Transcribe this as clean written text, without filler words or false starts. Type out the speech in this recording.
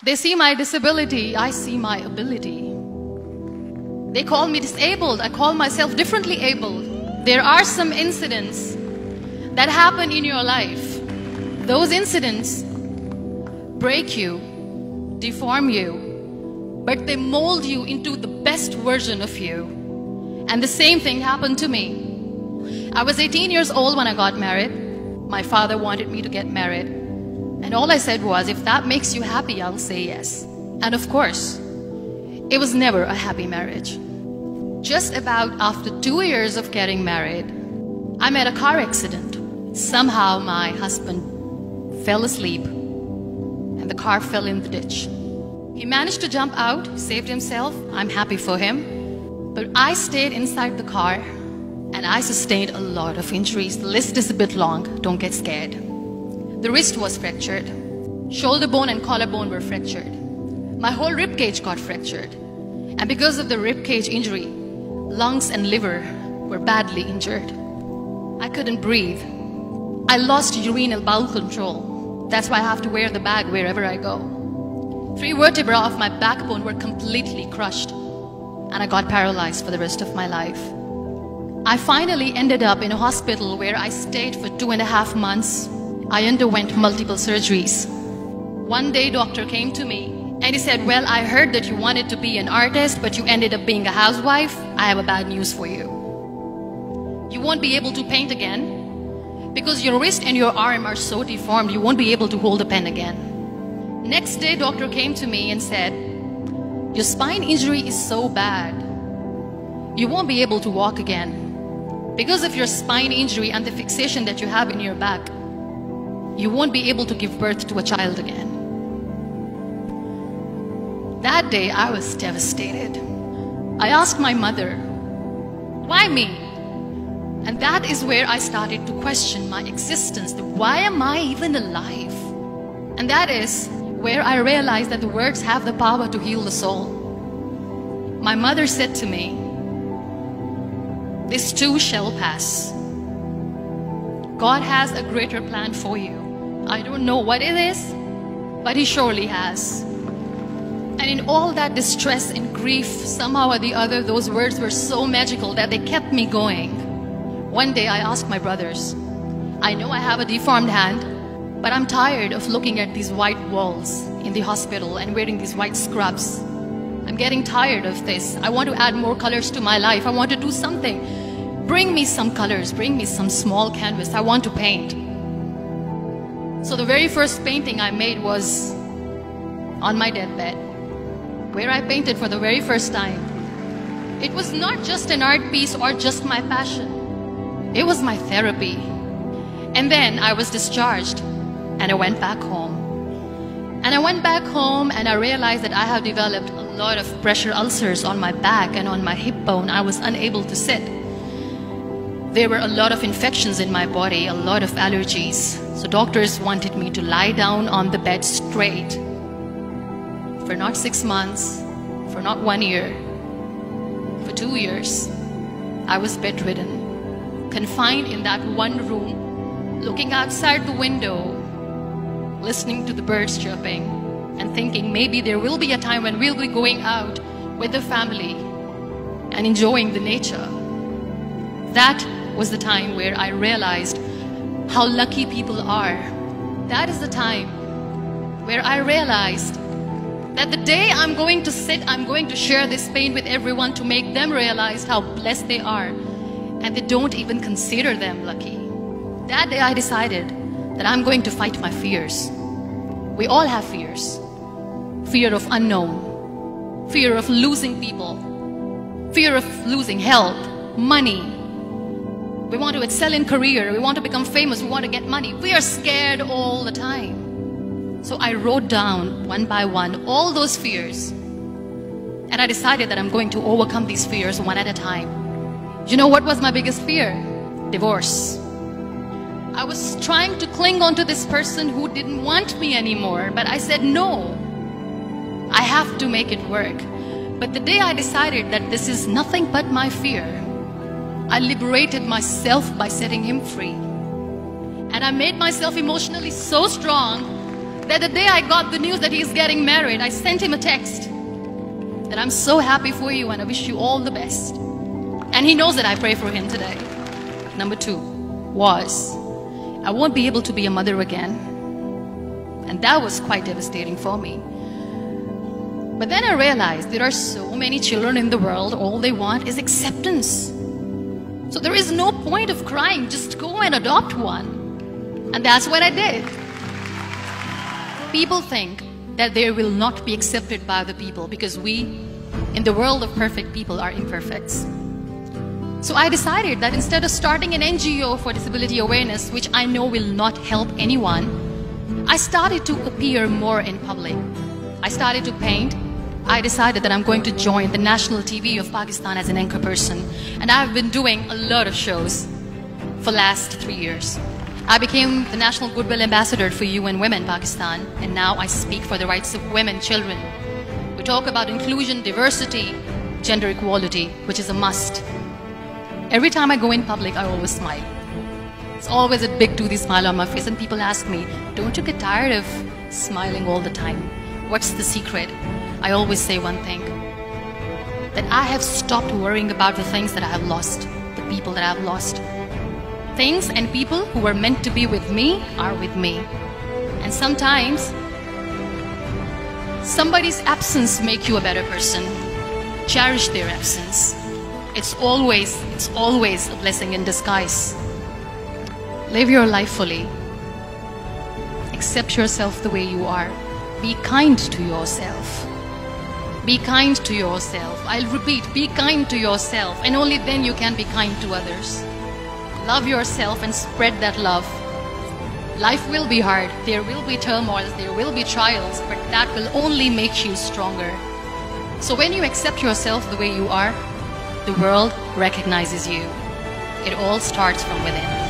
They see my disability, I see my ability. They call me disabled, I call myself differently abled. There are some incidents that happen in your life. Those incidents break you, deform you, but they mold you into the best version of you. And the same thing happened to me. I was 18 years old when I got married. My father wanted me to get married. And all I said was, if that makes you happy, I'll say yes. And of course, it was never a happy marriage. Just about after 2 years of getting married, I met a car accident. Somehow my husband fell asleep and the car fell in the ditch. He managed to jump out, saved himself. I'm happy for him. But I stayed inside the car and I sustained a lot of injuries. The list is a bit long, don't get scared. The wrist was fractured. Shoulder bone and collarbone were fractured. My whole rib cage got fractured. And because of the rib cage injury, lungs and liver were badly injured. I couldn't breathe. I lost urinary bowel control. That's why I have to wear the bag wherever I go. 3 vertebrae of my backbone were completely crushed, and I got paralyzed for the rest of my life. I finally ended up in a hospital where I stayed for 2.5 months. I underwent multiple surgeries. One day, doctor came to me and he said, well, I heard that you wanted to be an artist, but you ended up being a housewife. I have a bad news for you. You won't be able to paint again because your wrist and your arm are so deformed, you won't be able to hold a pen again. Next day, doctor came to me and said, your spine injury is so bad, you won't be able to walk again. Because of your spine injury and the fixation that you have in your back, you won't be able to give birth to a child again. That day, I was devastated. I asked my mother, why me? And that is where I started to question my existence. Why am I even alive? And that is where I realized that the words have the power to heal the soul. My mother said to me, this too shall pass. God has a greater plan for you. I don't know what it is, but He surely has. And in all that distress and grief, somehow or the other, those words were so magical that they kept me going. One day I asked my brothers, I know I have a deformed hand, but I'm tired of looking at these white walls in the hospital and wearing these white scrubs. I'm getting tired of this. I want to add more colors to my life. I want to do something. Bring me some colors, bring me some small canvas. I want to paint. So the very first painting I made was on my deathbed, where I painted for the very first time. It was not just an art piece or just my passion. It was my therapy. And then I was discharged and I went back home. And I went back home and I realized that I have developed a lot of pressure ulcers on my back and on my hip bone. I was unable to sit. There were a lot of infections in my body, a lot of allergies. So doctors wanted me to lie down on the bed straight for not 6 months, for not 1 year, for 2 years. I was bedridden, confined in that one room, looking outside the window, listening to the birds chirping, and thinking maybe there will be a time when we'll be going out with the family and enjoying the nature. That was the time where I realized how lucky people are. That is the time where I realized that the day I'm going to sit, I'm going to share this pain with everyone to make them realize how blessed they are, and they don't even consider them lucky. That day I decided that I'm going to fight my fears. We all have fears. Fear of unknown, fear of losing people, fear of losing health, money. We want to excel in career, we want to become famous, we want to get money. We are scared all the time. So I wrote down one by one all those fears. And I decided that I'm going to overcome these fears one at a time. You know what was my biggest fear? Divorce. I was trying to cling on to this person who didn't want me anymore, but I said no. I have to make it work. But the day I decided that this is nothing but my fear, I liberated myself by setting him free. And I made myself emotionally so strong that the day I got the news that he's getting married, I sent him a text that I'm so happy for you and I wish you all the best. And he knows that I pray for him today. Number 2 was, I won't be able to be a mother again. And that was quite devastating for me. But then I realized there are so many children in the world, all they want is acceptance. So there is no point of crying, just go and adopt one. And that's what I did. People think that they will not be accepted by the people because we, in the world of perfect people, are imperfects. So I decided that instead of starting an NGO for disability awareness, which I know will not help anyone, I started to appear more in public. I started to paint. I decided that I'm going to join the national TV of Pakistan as an anchor person. And I've been doing a lot of shows for the last 3 years. I became the National Goodwill Ambassador for UN Women Pakistan, and now I speak for the rights of women, children. We talk about inclusion, diversity, gender equality, which is a must. Every time I go in public, I always smile. It's always a big toothy smile on my face, and people ask me, don't you get tired of smiling all the time? What's the secret? I always say one thing, that I have stopped worrying about the things that I have lost, the people that I have lost. Things and people who were meant to be with me are with me. And sometimes, somebody's absence makes you a better person. Cherish their absence. It's always a blessing in disguise. Live your life fully. Accept yourself the way you are. Be kind to yourself. Be kind to yourself. I'll repeat, be kind to yourself, and only then you can be kind to others. Love yourself and spread that love. Life will be hard. There will be turmoils, there will be trials, but that will only make you stronger. So when you accept yourself the way you are, the world recognizes you. It all starts from within.